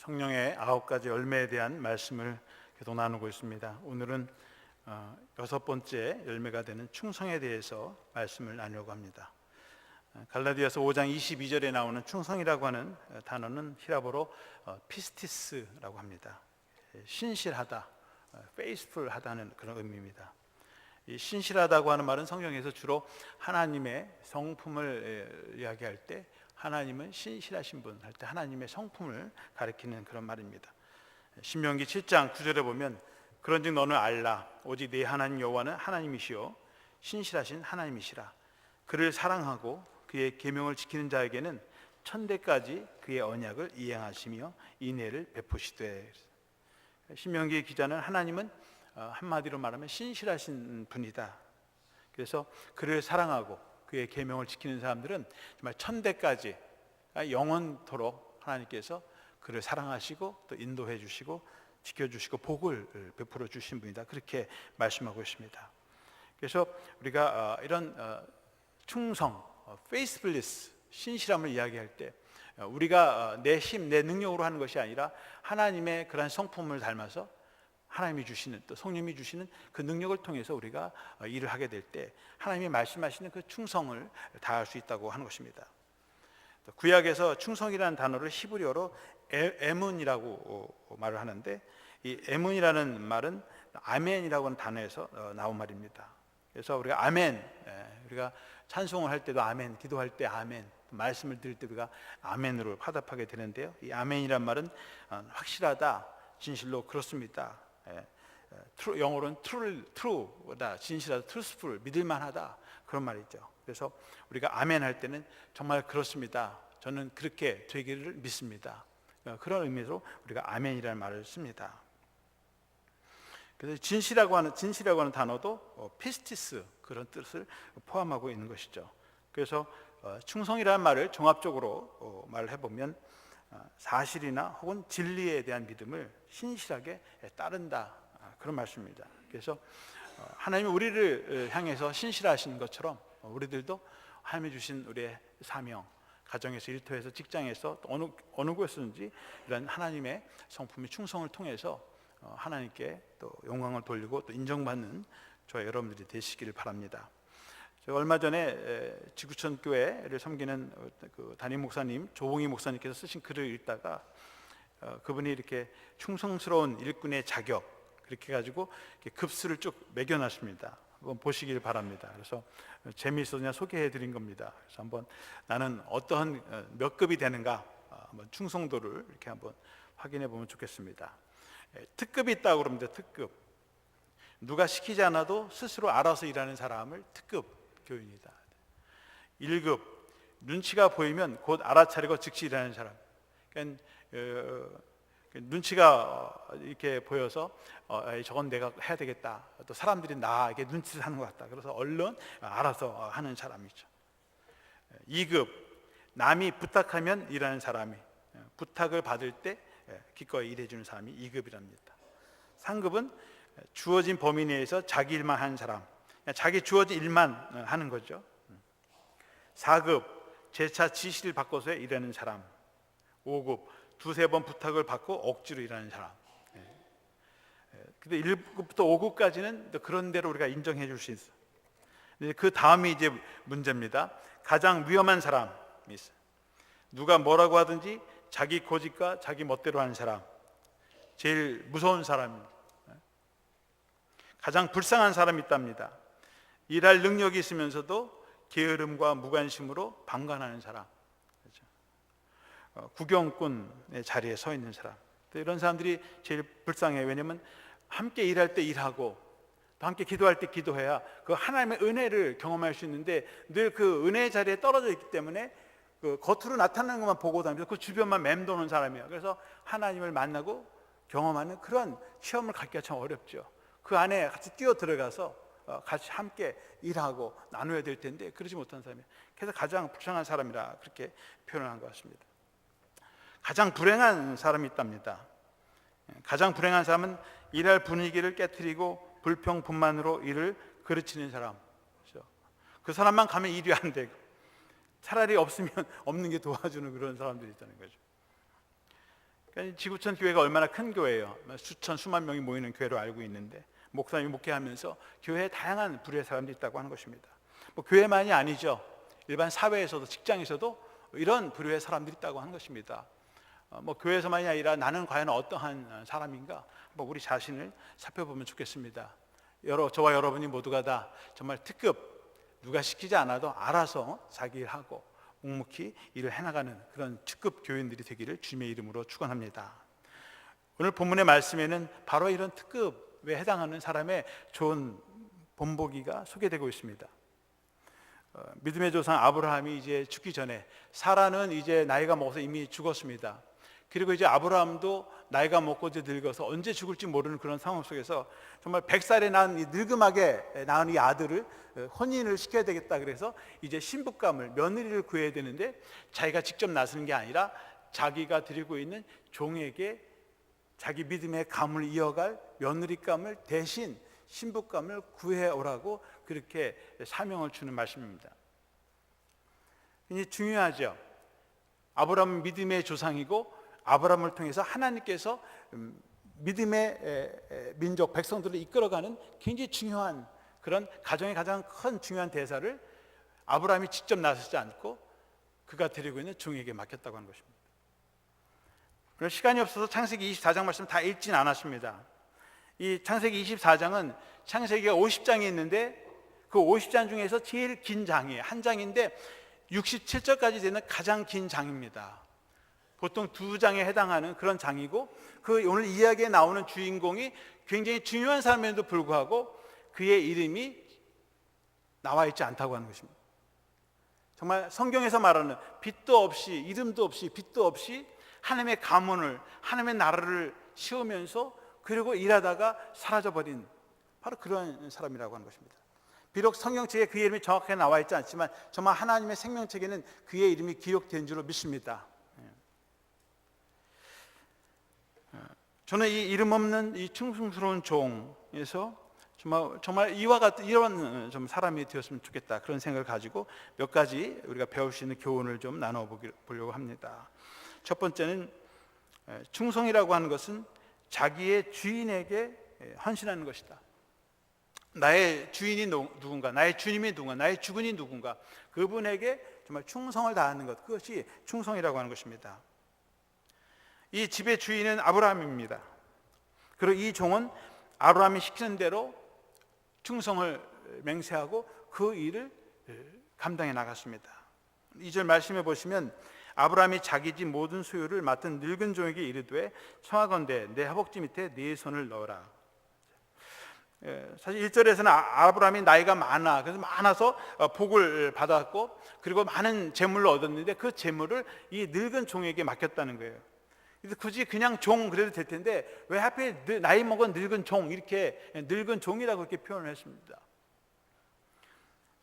성령의 9가지 열매에 대한 말씀을 계속 나누고 있습니다. 오늘은 6번째 열매가 되는 충성에 대해서 말씀을 나누려고 합니다. 갈라디아서 5장 22절에 나오는 충성이라고 하는 단어는 히라보로 피스티스라고 합니다. 신실하다, faithful하다는 그런 의미입니다. 이 신실하다고 하는 말은 성경에서 주로 하나님의 성품을 이야기할 때, 하나님은 신실하신 분 할 때 하나님의 성품을 가리키는 그런 말입니다. 신명기 7장 9절에 보면 그런즉 너는 알라 오직 네 하나님 여호와는 하나님이시요 신실하신 하나님이시라. 그를 사랑하고 그의 계명을 지키는 자에게는 천대까지 그의 언약을 이행하시며 인애를 베푸시되. 신명기 기자는 하나님은 한마디로 말하면 신실하신 분이다. 그래서 그를 사랑하고 그의 계명을 지키는 사람들은 정말 천대까지 영원토록 하나님께서 그를 사랑하시고 또 인도해 주시고 지켜주시고 복을 베풀어 주신 분이다. 그렇게 말씀하고 있습니다. 그래서 우리가 이런 충성, faithfulness, 신실함을 이야기할 때 우리가 내 힘, 내 능력으로 하는 것이 아니라 하나님의 그런 성품을 닮아서 하나님이 주시는, 또 성령님이 주시는 그 능력을 통해서 우리가 일을 하게 될 때 하나님이 말씀하시는 그 충성을 다할 수 있다고 하는 것입니다. 구약에서 충성이라는 단어를 히브리어로 에문이라고 말을 하는데, 이 에문이라는 말은 아멘이라고 하는 단어에서 나온 말입니다. 그래서 우리가 아멘, 우리가 찬송을 할 때도 아멘, 기도할 때 아멘, 말씀을 들을 때 우리가 아멘으로 화답하게 되는데요, 이 아멘이란 말은 확실하다, 진실로 그렇습니다, 영어로는 true다, 진실하다, truthful, 믿을만하다, 그런 말이죠. 그래서 우리가 아멘 할 때는 정말 그렇습니다, 저는 그렇게 되기를 믿습니다, 그런 의미로 우리가 아멘이라는 말을 씁니다. 그래서 진실이라고 하는 단어도 피스티스, 그런 뜻을 포함하고 있는 것이죠. 그래서 충성이라는 말을 종합적으로 말을 해보면 사실이나 혹은 진리에 대한 믿음을 신실하게 따른다, 그런 말씀입니다. 그래서 하나님이 우리를 향해서 신실하신 것처럼 우리들도 하나님이 주신 우리의 사명, 가정에서, 일터에서, 직장에서, 어느 곳에서든지 이런 하나님의 성품의 충성을 통해서 하나님께 또 영광을 돌리고 또 인정받는 저와 여러분들이 되시기를 바랍니다. 제가 얼마 전에 지구촌 교회를 섬기는 그 담임 목사님, 조봉희 목사님께서 쓰신 글을 읽다가 그분이 이렇게 충성스러운 일꾼의 자격, 그렇게 가지고 급수를 쭉 매겨놨습니다. 한번 보시길 바랍니다. 그래서 재미있어서 그냥 소개해 드린 겁니다. 그래서 한번 나는 어떠한 몇 급이 되는가, 한번 충성도를 이렇게 한번 확인해 보면 좋겠습니다. 특급이 있다고 그럽니다. 특급. 누가 시키지 않아도 스스로 알아서 일하는 사람을 특급 교인이다. 1급. 눈치가 보이면 곧 알아차리고 즉시 일하는 사람. 그러니까 눈치가 이렇게 보여서 저건 내가 해야 되겠다, 또 사람들이 나에게 눈치를 하는 것 같다, 그래서 얼른 알아서 하는 사람이죠. 2급. 남이 부탁하면 일하는 사람이, 부탁을 받을 때 기꺼이 일해주는 사람이 2급이랍니다. 3급은 주어진 범위 내에서 자기 일만 하는 사람, 자기 주어진 일만 하는 거죠. 4급. 재차 지시를 받고서 일하는 사람. 5급. 두세 번 부탁을 받고 억지로 일하는 사람. 근데 1급부터 5급까지는 그런 대로 우리가 인정해 줄 수 있어요. 그 다음이 이제 문제입니다. 가장 위험한 사람이 있어요. 누가 뭐라고 하든지 자기 고집과 자기 멋대로 하는 사람, 제일 무서운 사람입니다. 가장 불쌍한 사람이 있답니다. 일할 능력이 있으면서도 게으름과 무관심으로 방관하는 사람, 구경꾼의 자리에 서 있는 사람, 이런 사람들이 제일 불쌍해요. 왜냐하면 함께 일할 때 일하고 또 함께 기도할 때 기도해야 그 하나님의 은혜를 경험할 수 있는데, 늘 그 은혜의 자리에 떨어져 있기 때문에 그 겉으로 나타나는 것만 보고 다니면서 그 주변만 맴도는 사람이에요. 그래서 하나님을 만나고 경험하는 그런 시험을 갖기가 참 어렵죠. 그 안에 같이 뛰어 들어가서 같이 함께 일하고 나눠야 될 텐데 그러지 못한 사람이에요. 그래서 가장 불쌍한 사람이라 그렇게 표현한 것 같습니다. 가장 불행한 사람이 있답니다. 가장 불행한 사람은 일할 분위기를 깨트리고 불평분만으로 일을 그르치는 사람. 그렇죠? 그 사람만 가면 일이 안 되고 차라리 없으면 없는 게 도와주는 그런 사람들이 있다는 거죠. 그러니까 지구촌 교회가 얼마나 큰 교회예요. 수천 수만 명이 모이는 교회로 알고 있는데 목사님이 목회하면서 교회에 다양한 부류의 사람들이 있다고 하는 것입니다. 뭐 교회만이 아니죠. 일반 사회에서도 직장에서도 이런 부류의 사람들이 있다고 하는 것입니다. 뭐 교회에서만이 아니라 나는 과연 어떠한 사람인가? 뭐 우리 자신을 살펴보면 좋겠습니다. 저와 여러분이 모두가 다 정말 특급 누가 시키지 않아도 알아서 자기 일하고 묵묵히 일을 해나가는 그런 특급 교인들이 되기를 주님의 이름으로 축원합니다. 오늘 본문의 말씀에는 바로 이런 특급에 해당하는 사람의 좋은 본보기가 소개되고 있습니다. 믿음의 조상 아브라함이 이제 죽기 전에, 사라는 이제 나이가 먹어서 이미 죽었습니다. 그리고 이제 아브라함도 나이가 먹고 이제 늙어서 언제 죽을지 모르는 그런 상황 속에서 정말 100살에 낳은 이 늙음하게 낳은 이 아들을 혼인을 시켜야 되겠다. 그래서 이제 신부감을, 며느리를 구해야 되는데 자기가 직접 나서는 게 아니라 자기가 드리고 있는 종에게 자기 믿음의 감을 이어갈 며느리감을 대신 신부감을 구해오라고 그렇게 사명을 주는 말씀입니다. 이게 중요하죠. 아브라함은 믿음의 조상이고 아브라함을 통해서 하나님께서 믿음의 민족 백성들을 이끌어가는 굉장히 중요한 그런 가정의 가장 큰 중요한 대사를 아브라함이 직접 나서지 않고 그가 드리고 있는 종에게 맡겼다고 하는 것입니다. 그래서 시간이 없어서 창세기 24장 말씀 다 읽진 않았습니다. 이 창세기 24장은 창세기가 50장이 있는데 그 50장 중에서 제일 긴 장이에요. 한 장인데 67절까지 되는 가장 긴 장입니다. 보통 2장에 해당하는 그런 장이고, 그 오늘 이야기에 나오는 주인공이 굉장히 중요한 사람에도 불구하고 그의 이름이 나와 있지 않다고 하는 것입니다. 정말 성경에서 말하는 빛도 없이, 이름도 없이, 빛도 없이 하나님의 가문을, 하나님의 나라를 씌우면서 그리고 일하다가 사라져버린 바로 그런 사람이라고 하는 것입니다. 비록 성경책에 그의 이름이 정확하게 나와 있지 않지만 정말 하나님의 생명책에는 그의 이름이 기록된 줄로 믿습니다. 저는 이 이름 없는 이 충성스러운 종에서 정말 이와 같은 이런 좀 사람이 되었으면 좋겠다, 그런 생각을 가지고 몇 가지 우리가 배울 수 있는 교훈을 좀 나눠보려고 합니다. 첫 번째는 충성이라고 하는 것은 자기의 주인에게 헌신하는 것이다. 나의 주인이 누군가, 나의 주님이 누군가, 나의 주군이 누군가, 그분에게 정말 충성을 다하는 것, 그것이 충성이라고 하는 것입니다. 이 집의 주인은 아브라함입니다. 그리고 이 종은 아브라함이 시키는 대로 충성을 맹세하고 그 일을 감당해 나갔습니다. 2절 말씀해 보시면 아브라함이 자기 집 모든 소유를 맡은 늙은 종에게 이르되 청하건대 내 허벅지 밑에 네 손을 넣어라. 사실 1절에서는 아브라함이 나이가 많아, 그래서 많아서 복을 받았고 그리고 많은 재물을 얻었는데 그 재물을 이 늙은 종에게 맡겼다는 거예요. 그래서 굳이 그냥 종 그래도 될 텐데 왜 하필 나이 먹은 늙은 종, 이렇게 늙은 종이라고 이렇게 표현을 했습니다.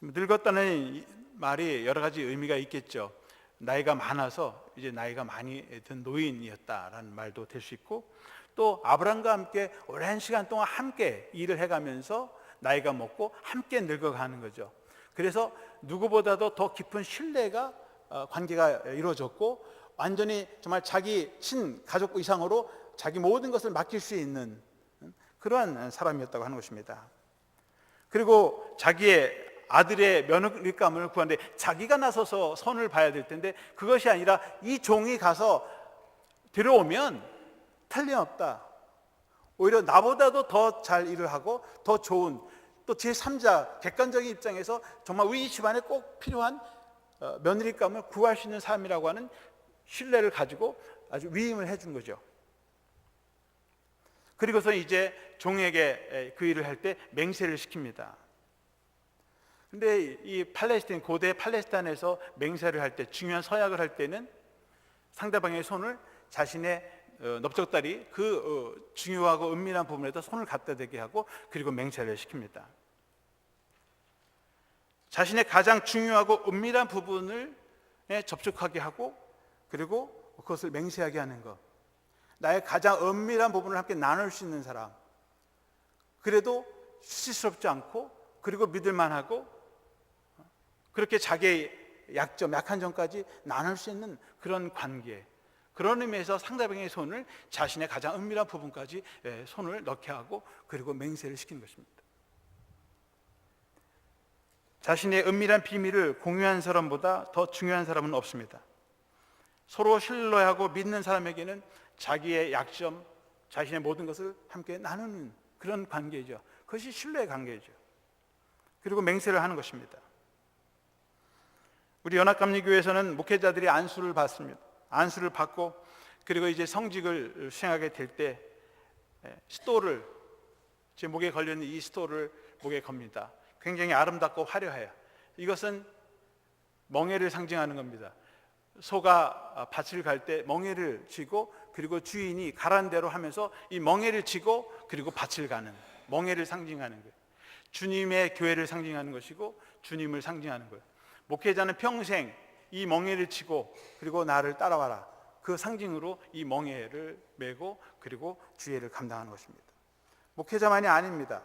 늙었다는 말이 여러 가지 의미가 있겠죠. 나이가 많아서 이제 나이가 많이 든 노인이었다라는 말도 될 수 있고, 또 아브라함과 함께 오랜 시간 동안 함께 일을 해가면서 나이가 먹고 함께 늙어가는 거죠. 그래서 누구보다도 더 깊은 신뢰가 관계가 이루어졌고 완전히 정말 자기 친가족 이상으로 자기 모든 것을 맡길 수 있는 그러한 사람이었다고 하는 것입니다. 그리고 자기의 아들의 며느리감을 구하는데 자기가 나서서 선을 봐야 될 텐데 그것이 아니라 이 종이 가서 들어오면 틀림없다, 오히려 나보다도 더 잘 일을 하고 더 좋은, 또 제3자 객관적인 입장에서 정말 우리 집안에 꼭 필요한 며느리감을 구할 수 있는 사람이라고 하는 신뢰를 가지고 아주 위임을 해준 거죠. 그리고서 이제 종에게 그 일을 할 때 맹세를 시킵니다. 근데 이 팔레스타인, 고대 팔레스타인에서 맹세를 할 때, 중요한 서약을 할 때는 상대방의 손을 자신의 넓적다리 그 중요하고 은밀한 부분에다 손을 갖다 대게 하고 그리고 맹세를 시킵니다. 자신의 가장 중요하고 은밀한 부분을 접촉하게 하고 그리고 그것을 맹세하게 하는 것, 나의 가장 은밀한 부분을 함께 나눌 수 있는 사람, 그래도 수치스럽지 않고 그리고 믿을만하고 그렇게 자기의 약점, 약한 점까지 나눌 수 있는 그런 관계, 그런 의미에서 상대방의 손을 자신의 가장 은밀한 부분까지 손을 넣게 하고 그리고 맹세를 시키는 것입니다. 자신의 은밀한 비밀을 공유한 사람보다 더 중요한 사람은 없습니다. 서로 신뢰하고 믿는 사람에게는 자기의 약점, 자신의 모든 것을 함께 나누는 그런 관계이죠. 그것이 신뢰의 관계이죠. 그리고 맹세를 하는 것입니다. 우리 연합감리교회에서는 목회자들이 안수를 받습니다. 안수를 받고 그리고 이제 성직을 수행하게 될 때 스토를, 제 목에 걸려있는 이 스토를 목에 겁니다. 굉장히 아름답고 화려해요. 이것은 멍에를 상징하는 겁니다. 소가 밭을 갈 때 멍에를 쥐고 그리고 주인이 가란 대로 하면서 이 멍에를 쥐고 그리고 밭을 가는, 멍에를 상징하는 거예요. 주님의 교회를 상징하는 것이고 주님을 상징하는 거예요. 목회자는 평생 이 멍에를 치고 그리고 나를 따라와라, 그 상징으로 이 멍에를 메고 그리고 주의를 감당하는 것입니다. 목회자만이 아닙니다.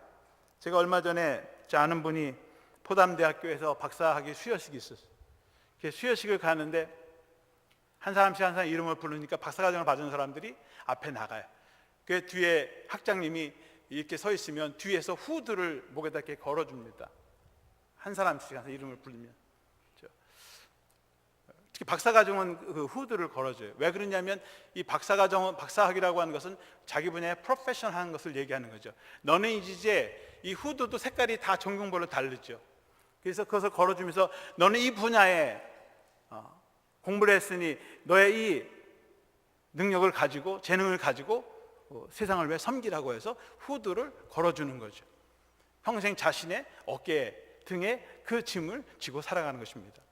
제가 얼마 전에 제 아는 분이 포담대학교에서 박사학위 수여식이 있었어요. 수여식을 가는데 한 사람씩 한 사람 이름을 부르니까 박사과정을 받은 사람들이 앞에 나가요. 그 뒤에 학장님이 이렇게 서 있으면 뒤에서 후드를 목에다 이렇게 걸어줍니다. 한 사람씩 한 이름을 부르면. 특히 박사과정은 그 후드를 걸어줘요. 왜 그러냐면 이 박사과정은, 박사학위라고 하는 것은 자기 분야의 프로페셔널한 것을 얘기하는 거죠. 너는 이제 이 후드도 색깔이 다 전공별로 다르죠. 그래서 그것을 걸어주면서 너는 이 분야에 공부를 했으니 너의 이 능력을 가지고, 재능을 가지고 세상을 위해 섬기라고 해서 후드를 걸어주는 거죠. 평생 자신의 어깨, 등에 그 짐을 지고 살아가는 것입니다.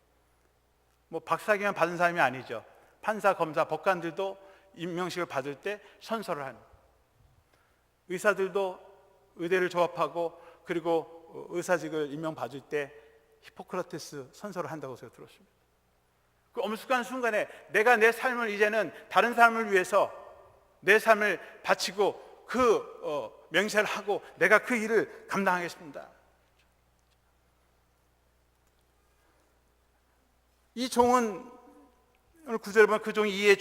뭐 박사학위만 받은 사람이 아니죠. 판사, 검사, 법관들도 임명식을 받을 때 선서를 하는, 의사들도 의대를 졸업하고 그리고 의사직을 임명받을 때 히포크라테스 선서를 한다고 제가 들었습니다. 그 엄숙한 순간에 내가 내 삶을 이제는 다른 사람을 위해서 내 삶을 바치고 그 맹세를 하고 내가 그 일을 감당하겠습니다. 이 종은 오늘 9절에 보면 그 종이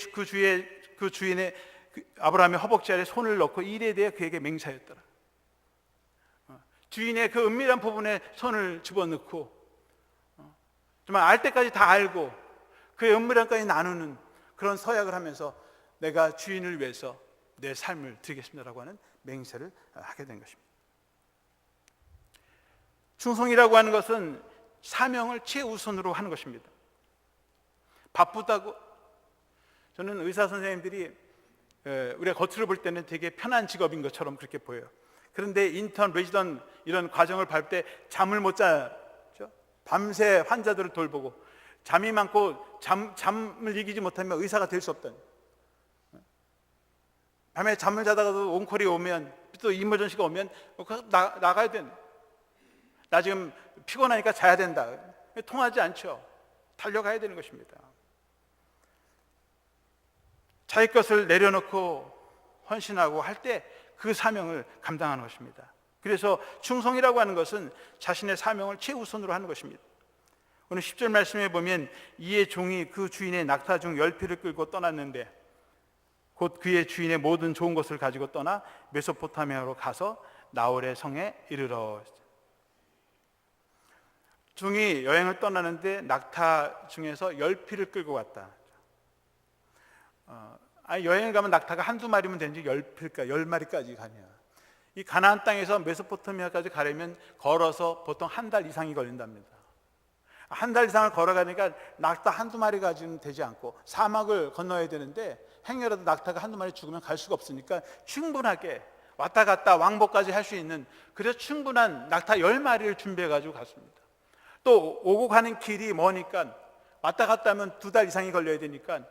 그 주인의 아브라함의 허벅지 아래 손을 넣고 이 일에 대해 그에게 맹세하였더라. 주인의 그 은밀한 부분에 손을 집어넣고 정말 알 때까지 다 알고 그의 은밀한까지 나누는 그런 서약을 하면서 내가 주인을 위해서 내 삶을 드리겠습니다라고 하는 맹세를 하게 된 것입니다. 충성이라고 하는 것은 사명을 최우선으로 하는 것입니다. 바쁘다고, 저는 의사 선생님들이 우리가 겉으로 볼 때는 되게 편한 직업인 것처럼 그렇게 보여요. 그런데 인턴, 레지던 이런 과정을 밟을 때 잠을 못 자죠. 밤새 환자들을 돌보고 잠이 많고 잠을 이기지 못하면 의사가 될 수 없다니. 밤에 잠을 자다가도 온콜이 오면, 또 이머전시가 오면 나가야 된다. 나 지금 피곤하니까 자야 된다. 통하지 않죠. 달려가야 되는 것입니다. 자기 것을 내려놓고 헌신하고 할 때 그 사명을 감당하는 것입니다. 그래서 충성이라고 하는 것은 자신의 사명을 최우선으로 하는 것입니다. 오늘 10절 말씀에 보면 이의 종이 그 주인의 낙타 중 10匹을 끌고 떠났는데 곧 그의 주인의 모든 좋은 것을 가지고 떠나 메소포타미아로 가서 나홀의 성에 이르러. 종이 여행을 떠나는데 낙타 중에서 10匹를 끌고 갔다. 여행을 가면 낙타가 한두 마리면 되는지 10마리까지 가냐. 이 가나안 땅에서 메소포타미아까지 가려면 걸어서 보통 한 달 이상이 걸린답니다. 한 달 이상을 걸어가니까 낙타 한두 마리 가지면 되지 않고 사막을 건너야 되는데 행여라도 낙타가 한두 마리 죽으면 갈 수가 없으니까 충분하게 왔다 갔다 왕복까지 할 수 있는, 그래서 충분한 낙타 10마리를 준비해 가지고 갔습니다. 또 오고 가는 길이 머니까 왔다 갔다 하면 2달 이상이 걸려야 되니까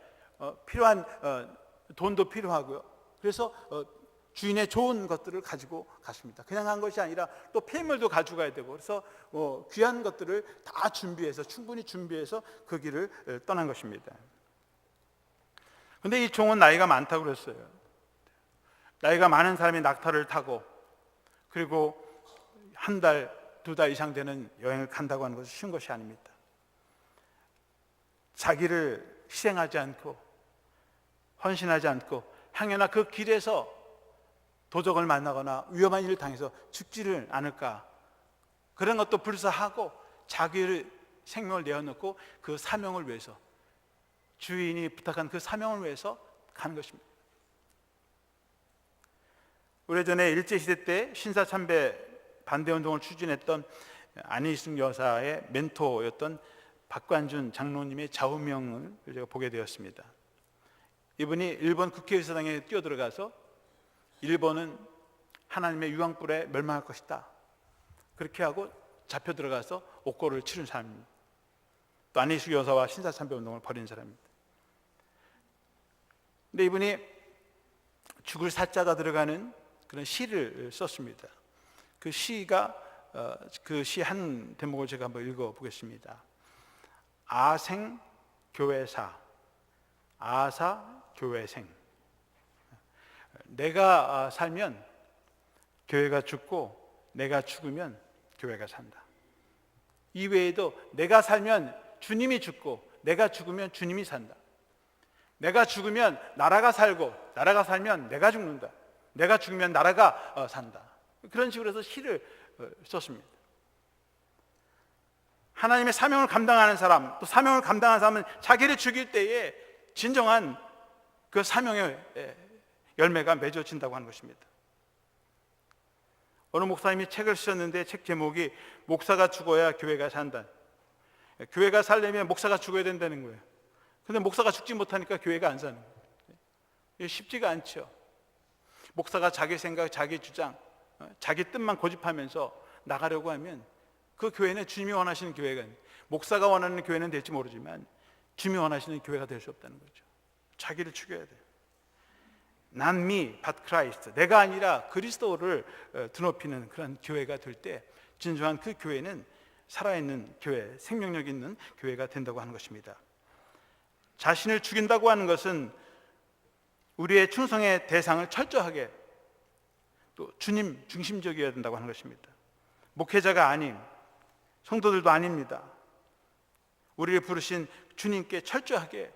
필요한 돈도 필요하고요. 그래서 주인의 좋은 것들을 가지고 갔습니다. 그냥 간 것이 아니라 또 폐물도 가져가야 되고, 그래서 귀한 것들을 다 준비해서, 충분히 준비해서 그 길을 떠난 것입니다. 그런데 이 종은 나이가 많다고 그랬어요. 나이가 많은 사람이 낙타를 타고 그리고 한 달, 2달 이상 되는 여행을 간다고 하는 것은 쉬운 것이 아닙니다. 자기를 희생하지 않고 헌신하지 않고 행여나 그 길에서 도적을 만나거나 위험한 일을 당해서 죽지를 않을까, 그런 것도 불사하고 자기의 생명을 내어놓고 그 사명을 위해서, 주인이 부탁한 그 사명을 위해서 가는 것입니다. 오래전에 일제시대 때 신사참배 반대운동을 추진했던 안희숙 여사의 멘토였던 박관준 장로님의 좌우명을 제가 보게 되었습니다. 이분이 일본 국회의사당에 뛰어들어가서 일본은 하나님의 유황불에 멸망할 것이다, 그렇게 하고 잡혀 들어가서 옥고를 치른 사람입니다. 또 안희숙 여사와 신사참배 운동을 벌인 사람입니다. 근데 이분이 죽을 사자가 들어가는 그런 시를 썼습니다. 그 시가 그 시 한 대목을 제가 한번 읽어보겠습니다. 아생교회사, 아사교회생. 내가 살면 교회가 죽고 내가 죽으면 교회가 산다. 이외에도 내가 살면 주님이 죽고 내가 죽으면 주님이 산다. 내가 죽으면 나라가 살고 나라가 살면 내가 죽는다. 내가 죽으면 나라가 산다. 그런 식으로 해서 시를 썼습니다. 하나님의 사명을 감당하는 사람, 또 사명을 감당하는 사람은 자기를 죽일 때에 진정한 그 사명의 열매가 맺어진다고 하는 것입니다. 어느 목사님이 책을 쓰셨는데 책 제목이 목사가 죽어야 교회가 산다. 교회가 살려면 목사가 죽어야 된다는 거예요. 근데 목사가 죽지 못하니까 교회가 안 사는 거예요. 쉽지가 않죠. 목사가 자기 생각, 자기 주장, 자기 뜻만 고집하면서 나가려고 하면 그 교회는 주님이 원하시는 교회가 아니에요. 목사가 원하는 교회는 될지 모르지만 주님이 원하시는 교회가 될 수 없다는 거죠. 자기를 죽여야 돼요. Not me, but Christ. 내가 아니라 그리스도를 드높이는 그런 교회가 될 때 진정한 그 교회는 살아있는 교회, 생명력 있는 교회가 된다고 하는 것입니다. 자신을 죽인다고 하는 것은 우리의 충성의 대상을 철저하게 또 주님 중심적이어야 된다고 하는 것입니다. 목회자가 아닌 성도들도 아닙니다. 우리를 부르신 주님께 철저하게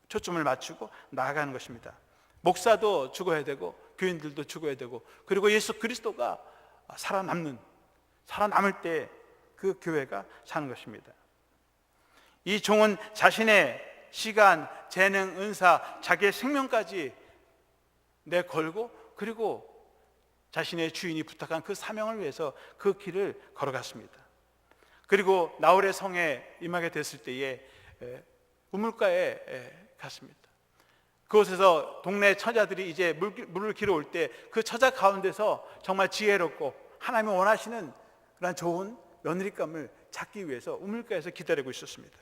초점을 맞추고 나아가는 것입니다. 목사도 죽어야 되고 교인들도 죽어야 되고, 그리고 예수 그리스도가 살아남을 때 그 교회가 사는 것입니다. 이 종은 자신의 시간, 재능, 은사, 자기의 생명까지 내걸고, 그리고 자신의 주인이 부탁한 그 사명을 위해서 그 길을 걸어갔습니다. 그리고 나홀의 성에 임하게 됐을 때에 우물가에 갔습니다. 그곳에서 동네 처자들이 이제 물을 길어 올 때 그 처자 가운데서 정말 지혜롭고 하나님이 원하시는 그런 좋은 며느리감을 찾기 위해서 우물가에서 기다리고 있었습니다.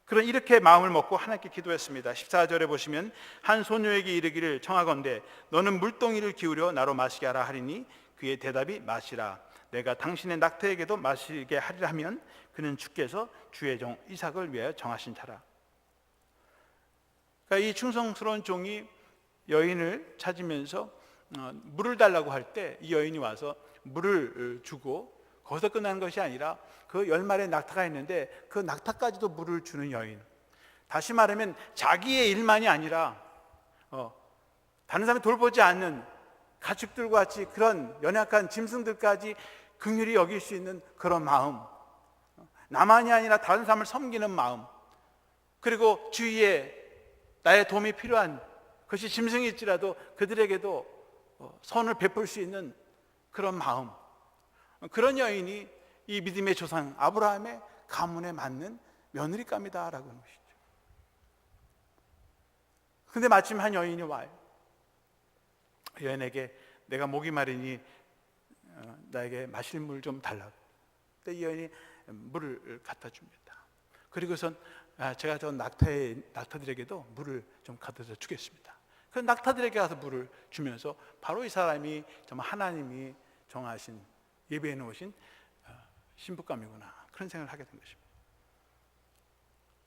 그런 이렇게 마음을 먹고 하나님께 기도했습니다. 14절에 보시면 한 소녀에게 이르기를 청하건대 너는 물동이를 기울여 나로 마시게 하라 하리니 그의 대답이 마시라. 내가 당신의 낙타에게도 마시게 하리라 하면 그는 주께서 주의 종 이삭을 위하여 정하신 자라. 그러니까 이 충성스러운 종이 여인을 찾으면서 물을 달라고 할 때 이 여인이 와서 물을 주고 거기서 끝나는 것이 아니라 그 10마리의 낙타가 있는데 그 낙타까지도 물을 주는 여인. 다시 말하면 자기의 일만이 아니라 다른 사람이 돌보지 않는 가축들과 같이 그런 연약한 짐승들까지 긍휼히 여길 수 있는 그런 마음, 나만이 아니라 다른 사람을 섬기는 마음, 그리고 주위에 나의 도움이 필요한 그것이 짐승이 있지라도 그들에게도 선을 베풀 수 있는 그런 마음, 그런 여인이 이 믿음의 조상 아브라함의 가문에 맞는 며느리감이다라고 하는 것이죠. 그런데 마침 한 여인이 와요. 여인에게 내가 목이 마르니 나에게 마실 물 좀 달라고. 근데 이 여인이 물을 갖다 줍니다. 그리고선 제가 저 낙타들에게도 물을 좀 갖다 주겠습니다. 그 낙타들에게 가서 물을 주면서 바로 이 사람이 정말 하나님이 정하신 예배해 놓으신 신부감이구나, 그런 생각을 하게 된 것입니다.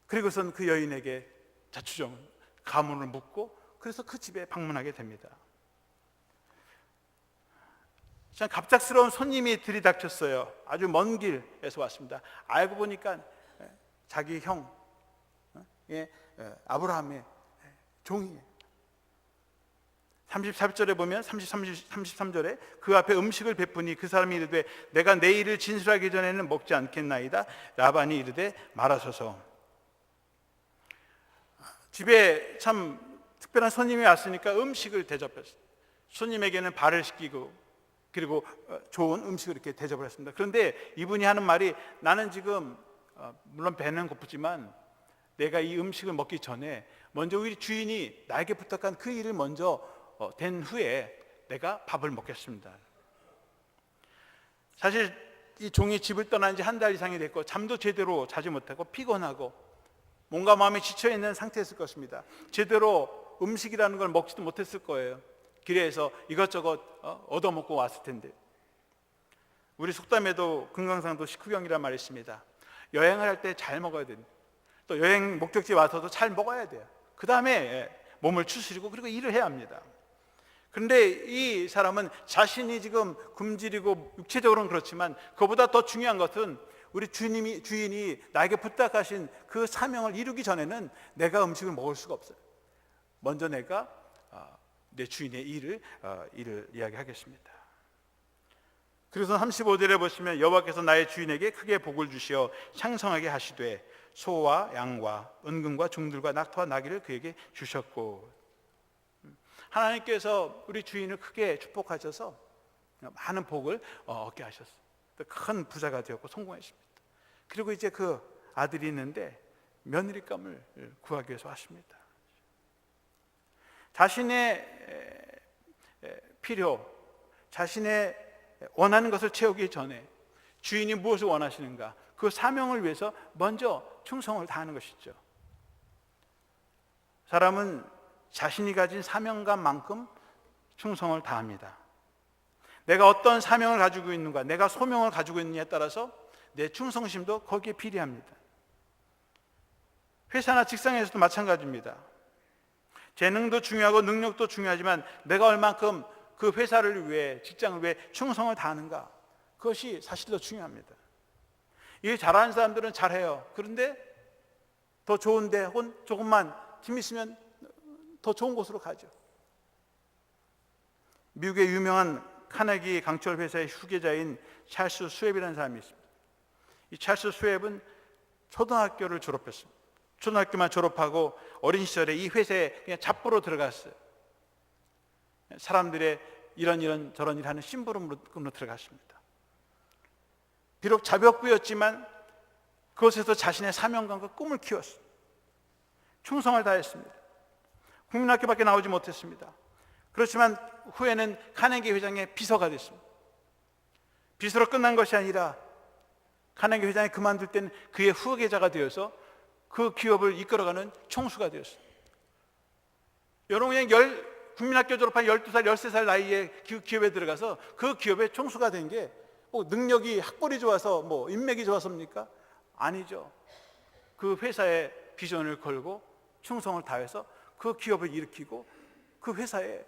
그리고선 그 여인에게 자초정 가문을 묻고 그래서 그 집에 방문하게 됩니다. 참 갑작스러운 손님이 들이닥쳤어요. 아주 먼 길에서 왔습니다. 알고 보니까 자기 형 아브라함의 종이에요. 34절에 보면 33절에 그 앞에 음식을 베푸니 그 사람이 이르되 내가 내 일을 진술하기 전에는 먹지 않겠나이다. 라반이 이르되 말하소서. 집에 참 특별한 손님이 왔으니까 음식을 대접했어요. 손님에게는 발을 씻기고 그리고 좋은 음식을 이렇게 대접을 했습니다. 그런데 이분이 하는 말이 나는 지금 물론 배는 고프지만 내가 이 음식을 먹기 전에 먼저 우리 주인이 나에게 부탁한 그 일을 먼저 된 후에 내가 밥을 먹겠습니다. 사실 이 종이 집을 떠난 지 한 달 이상이 됐고 잠도 제대로 자지 못하고 피곤하고 뭔가 마음이 지쳐있는 상태였을 것입니다. 제대로 음식이라는 걸 먹지도 못했을 거예요. 길에서 이것저것 얻어먹고 왔을 텐데. 우리 속담에도 금강산도 식후경이라는 말이 있습니다. 여행을 할 때 잘 먹어야 됩니다. 또 여행 목적지 와서도 잘 먹어야 돼요. 그 다음에 몸을 추스리고 그리고 일을 해야 합니다. 그런데 이 사람은 자신이 지금 굶주리고 육체적으로는 그렇지만 그보다 더 중요한 것은 우리 주인이 나에게 부탁하신 그 사명을 이루기 전에는 내가 음식을 먹을 수가 없어요. 먼저 내가 내 주인의 일을 이야기하겠습니다. 그래서 35절에 보시면 여호와께서 나의 주인에게 크게 복을 주시어 창성하게 하시되 소와 양과 은금과 종들과 낙타와 나귀를 그에게 주셨고, 하나님께서 우리 주인을 크게 축복하셔서 많은 복을 얻게 하셨어요. 큰 부자가 되었고 성공했습니다. 그리고 이제 그 아들이 있는데 며느리감을 구하기 위해서 왔습니다. 자신의 필요, 자신의 원하는 것을 채우기 전에 주인이 무엇을 원하시는가, 그 사명을 위해서 먼저 충성을 다하는 것이죠. 사람은 자신이 가진 사명감만큼 충성을 다합니다. 내가 어떤 사명을 가지고 있는가, 내가 소명을 가지고 있느냐에 따라서 내 충성심도 거기에 비례합니다. 회사나 직장에서도 마찬가지입니다. 재능도 중요하고 능력도 중요하지만 내가 얼만큼 그 회사를 위해, 직장을 위해 충성을 다하는가, 그것이 사실 더 중요합니다. 일 잘하는 사람들은 잘해요. 그런데 더 좋은데 조금만 힘 있으면 더 좋은 곳으로 가죠. 미국의 유명한 카네기 강철 회사의 후계자인 찰스 스웩이라는 사람이 있습니다. 이 찰스 스웩은 초등학교를 졸업했습니다. 초등학교만 졸업하고 어린 시절에 이 회사에 그냥 잡부로 들어갔어요. 사람들의 이런 저런 일 하는 심부름으로 들어갔습니다. 비록 자벽부였지만 그곳에서 자신의 사명감과 꿈을 키웠습니다. 충성을 다했습니다. 국민학교밖에 나오지 못했습니다. 그렇지만 후에는 카네기 회장의 비서가 됐습니다. 비서로 끝난 것이 아니라 카네기 회장이 그만둘 때는 그의 후계자가 되어서 그 기업을 이끌어가는 총수가 되었습니다. 여러분, 그냥 국민학교 졸업한 12살, 13살 나이에 그 기업에 들어가서 그 기업의 총수가 된 게 뭐 능력이 학벌이 좋아서 뭐 인맥이 좋아서입니까? 아니죠. 그 회사의 비전을 걸고 충성을 다해서 그 기업을 일으키고 그 회사의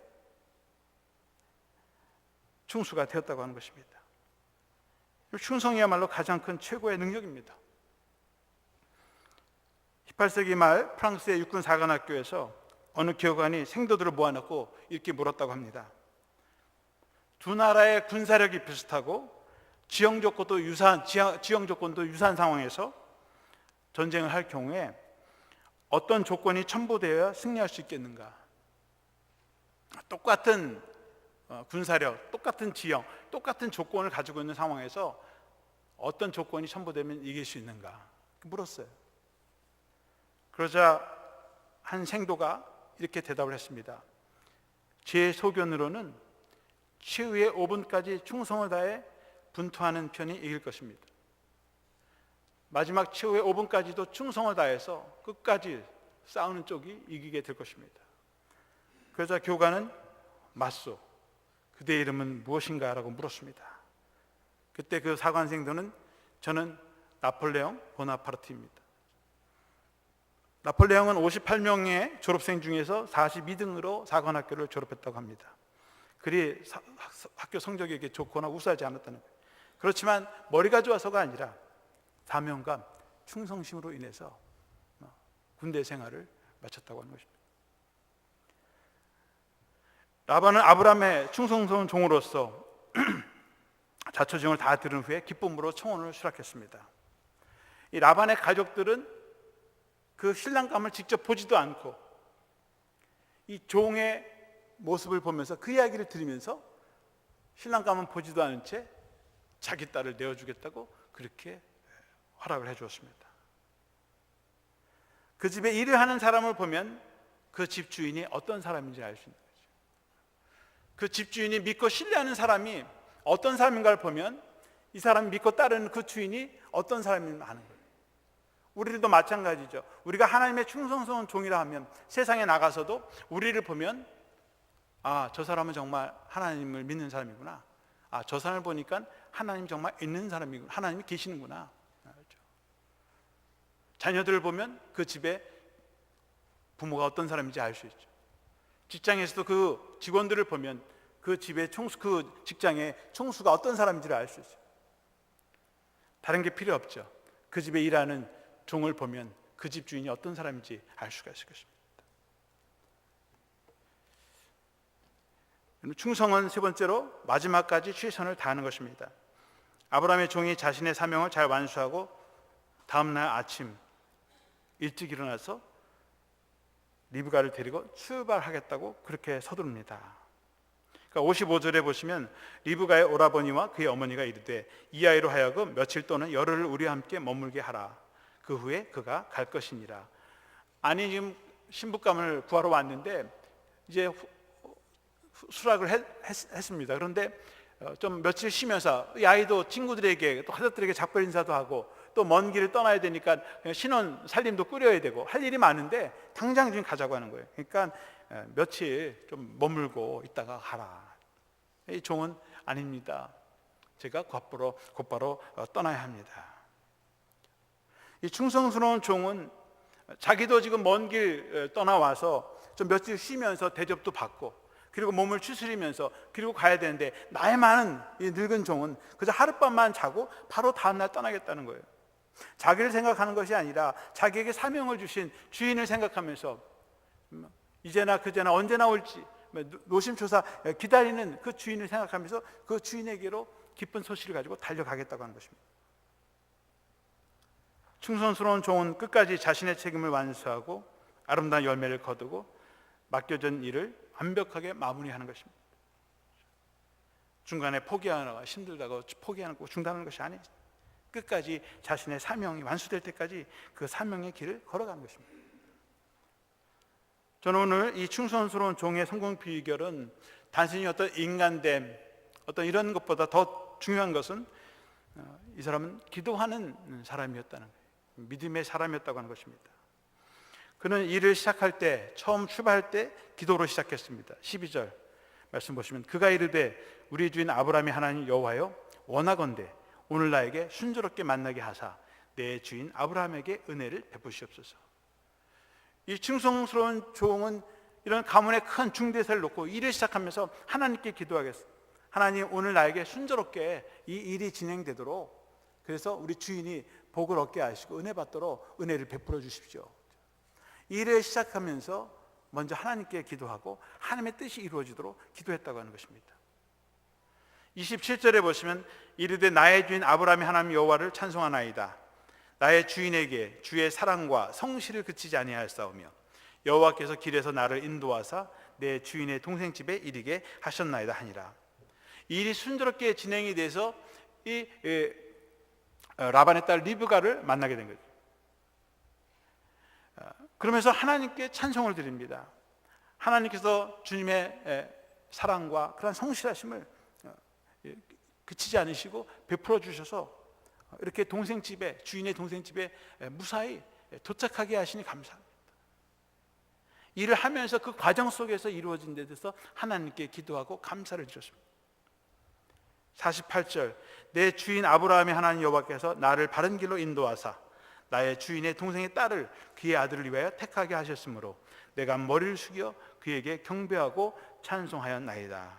총수가 되었다고 하는 것입니다. 충성이야말로 가장 큰 최고의 능력입니다. 18세기 말 프랑스의 육군 사관학교에서 어느 교관이 생도들을 모아놓고 이렇게 물었다고 합니다. 두 나라의 군사력이 비슷하고 지형 조건도 유사한 상황에서 전쟁을 할 경우에 어떤 조건이 첨부되어야 승리할 수 있겠는가? 똑같은 군사력, 똑같은 지형, 똑같은 조건을 가지고 있는 상황에서 어떤 조건이 첨부되면 이길 수 있는가? 물었어요. 그러자 한 생도가 이렇게 대답을 했습니다. 제 소견으로는 최후의 5분까지 충성을 다해 분투하는 편이 이길 것입니다. 마지막 최후의 5분까지도 충성을 다해서 끝까지 싸우는 쪽이 이기게 될 것입니다. 그러자 교관은 맞소, 그대의 이름은 무엇인가? 라고 물었습니다. 그때 그 사관생도는 저는 나폴레옹 보나파르트입니다. 나폴레옹은 58명의 졸업생 중에서 42등으로 사관학교를 졸업했다고 합니다. 그리 학교 성적이 이렇게 좋거나 우수하지 않았다는 거예요. 그렇지만 머리가 좋아서가 아니라 사명감, 충성심으로 인해서 군대 생활을 마쳤다고 하는 것입니다. 라반은 아브라함의 충성스러운 종으로서 자초지종을 다 들은 후에 기쁨으로 청혼을 수락했습니다. 이 라반의 가족들은 그 신랑감을 직접 보지도 않고 이 종의 모습을 보면서 그 이야기를 들으면서 신랑감은 보지도 않은 채 자기 딸을 내어주겠다고 그렇게 허락을 해주었습니다. 그 집에 일을 하는 사람을 보면 그 집 주인이 어떤 사람인지 알 수 있는 거죠. 그 집 주인이 믿고 신뢰하는 사람이 어떤 사람인가를 보면 이 사람이 믿고 따르는 그 주인이 어떤 사람인지 아는 거예요. 우리들도 마찬가지죠. 우리가 하나님의 충성스러운 종이라 하면 세상에 나가서도 우리를 보면 저 사람은 정말 하나님을 믿는 사람이구나. 저 사람을 보니까 하나님 정말 있는 사람이구나. 하나님이 계시는구나. 그렇죠. 자녀들을 보면 그 집에 부모가 어떤 사람인지 알 수 있죠. 직장에서도 그 직원들을 보면 그 집의 그 직장의 총수가 어떤 사람인지를 알 수 있어요. 다른 게 필요 없죠. 그 집에 일하는 종을 보면 그 집 주인이 어떤 사람인지 알 수가 있을 것입니다. 충성은 세 번째로 마지막까지 최선을 다하는 것입니다. 아브라함의 종이 자신의 사명을 잘 완수하고 다음날 아침 일찍 일어나서 리브가를 데리고 출발하겠다고 그렇게 서두릅니다. 그러니까 55절에 보시면 리브가의 오라버니와 그의 어머니가 이르되 이 아이로 하여금 며칠 또는 열흘을 우리와 함께 머물게 하라. 그 후에 그가 갈 것이니라. 아니 지금 신부감을 구하러 왔는데 이제 수락을 했습니다. 그런데 좀 며칠 쉬면서 이 아이도 친구들에게 또 가족들에게 작별 인사도 하고 또 먼 길을 떠나야 되니까 신혼 살림도 꾸려야 되고 할 일이 많은데 당장 지금 가자고 하는 거예요. 그러니까 며칠 좀 머물고 있다가 가라. 이 종은 아닙니다. 제가 곧바로 떠나야 합니다. 이 충성스러운 종은 자기도 지금 먼 길 떠나와서 좀 며칠 쉬면서 대접도 받고 그리고 몸을 추스리면서 그리고 가야 되는데 나이 많은 이 늙은 종은 그저 하룻밤만 자고 바로 다음날 떠나겠다는 거예요. 자기를 생각하는 것이 아니라 자기에게 사명을 주신 주인을 생각하면서 이제나 그제나 언제나 올지 노심초사 기다리는 그 주인을 생각하면서 그 주인에게로 기쁜 소식을 가지고 달려가겠다고 하는 것입니다. 충성스러운 종은 끝까지 자신의 책임을 완수하고 아름다운 열매를 거두고 맡겨진 일을 완벽하게 마무리하는 것입니다. 중간에 포기하거나 힘들다고 포기하는 거 중단하는 것이 아니에요. 끝까지 자신의 사명이 완수될 때까지 그 사명의 길을 걸어가는 것입니다. 저는 오늘 이 충성스러운 종의 성공 비결은 단순히 어떤 인간됨, 어떤 이런 것보다 더 중요한 것은 이 사람은 기도하는 사람이었다는 거예요. 믿음의 사람이었다고 하는 것입니다. 그는 일을 시작할 때, 처음 출발할 때 기도로 시작했습니다. 12절 말씀 보시면 그가 이르되 우리 주인 아브라함이 하나님 여호와여 원하건대 오늘 나에게 순조롭게 만나게 하사 내 주인 아브라함에게 은혜를 베푸시옵소서. 이 충성스러운 종은 이런 가문의 큰 중대사를 놓고 일을 시작하면서 하나님께 기도하겠습니다. 하나님 오늘 나에게 순조롭게 이 일이 진행되도록 그래서 우리 주인이 복을 얻게 하시고 은혜 받도록 은혜를 베풀어 주십시오. 일을 시작하면서 먼저 하나님께 기도하고 하나님의 뜻이 이루어지도록 기도했다고 하는 것입니다. 27절에 보시면 이르되 나의 주인 아브라함이 하나님 여호와를 찬송하나이다. 나의 주인에게 주의 사랑과 성실을 그치지 아니하였사오며 여호와께서 길에서 나를 인도하사 내 주인의 동생 집에 이르게 하셨나이다 하니라. 일이 순조롭게 진행이 돼서 이 라반의 딸 리브가를 만나게 된 거죠. 그러면서 하나님께 찬송을 드립니다. 하나님께서 주님의 사랑과 그런 성실하심을 그치지 않으시고 베풀어 주셔서 이렇게 동생 집에 주인의 동생 집에 무사히 도착하게 하시니 감사합니다. 일을 하면서 그 과정 속에서 이루어진 데 대해서 하나님께 기도하고 감사를 드렸습니다. 48절 내 주인 아브라함의 하나님 여호와께서 나를 바른 길로 인도하사 나의 주인의 동생의 딸을 그의 아들을 위하여 택하게 하셨으므로 내가 머리를 숙여 그에게 경배하고 찬송하였나이다.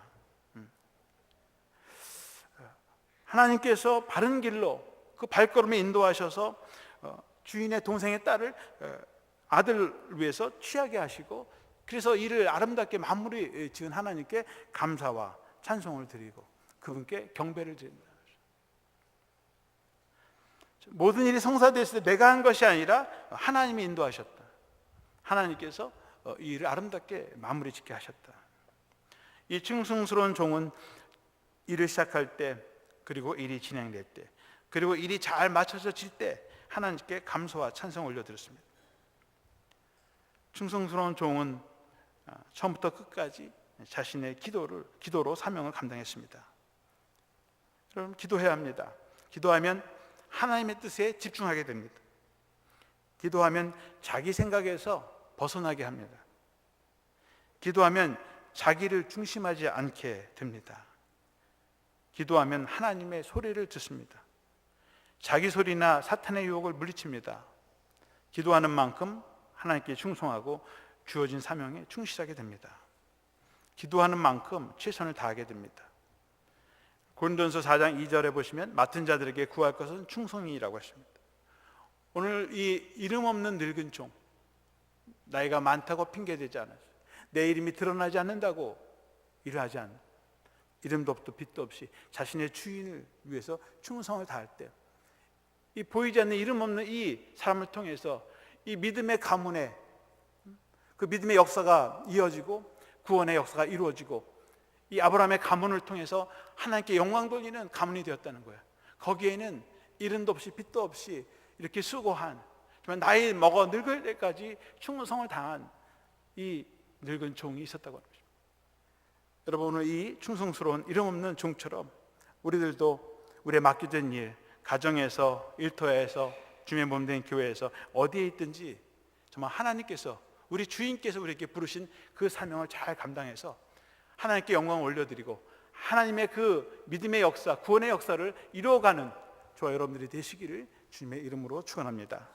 하나님께서 바른 길로 그 발걸음에 인도하셔서 주인의 동생의 딸을 아들을 위해서 취하게 하시고 그래서 이를 아름답게 마무리 지은 하나님께 감사와 찬송을 드리고 그분께 경배를 드립니다. 모든 일이 성사됐을 때 내가 한 것이 아니라 하나님이 인도하셨다. 하나님께서 이 일을 아름답게 마무리 짓게 하셨다. 이 충성스러운 종은 일을 시작할 때, 그리고 일이 진행될 때, 그리고 일이 잘 맞춰질 때 하나님께 감사와 찬송을 올려드렸습니다. 충성스러운 종은 처음부터 끝까지 자신의 기도로 사명을 감당했습니다. 여러분, 기도해야 합니다. 기도하면 하나님의 뜻에 집중하게 됩니다. 기도하면 자기 생각에서 벗어나게 합니다. 기도하면 자기를 중심하지 않게 됩니다. 기도하면 하나님의 소리를 듣습니다. 자기 소리나 사탄의 유혹을 물리칩니다. 기도하는 만큼 하나님께 충성하고 주어진 사명에 충실하게 됩니다. 기도하는 만큼 최선을 다하게 됩니다. 고린도전서 4장 2절에 보시면 맡은 자들에게 구할 것은 충성이라고 하십니다. 오늘 이 이름 없는 늙은 종, 나이가 많다고 핑계대지 않았어요. 내 이름이 드러나지 않는다고 일을 하지 않는, 이름도 없고 빛도 없이 자신의 주인을 위해서 충성을 다할 때, 이 보이지 않는 이름 없는 이 사람을 통해서 이 믿음의 가문에 그 믿음의 역사가 이어지고 구원의 역사가 이루어지고 이 아브라함의 가문을 통해서 하나님께 영광 돌리는 가문이 되었다는 거예요. 거기에는 이름도 없이 빛도 없이 이렇게 수고한, 정말 나이 먹어 늙을 때까지 충성을 다한 이 늙은 종이 있었다고 합니다. 여러분, 오늘 이 충성스러운 이름 없는 종처럼 우리들도 우리의 맡겨진 일, 가정에서, 일터에서, 주님의 몸 된 교회에서 어디에 있든지 정말 하나님께서, 우리 주인께서 우리에게 부르신 그 사명을 잘 감당해서 하나님께 영광을 올려드리고 하나님의 그 믿음의 역사, 구원의 역사를 이루어가는 저와 여러분들이 되시기를 주님의 이름으로 축원합니다.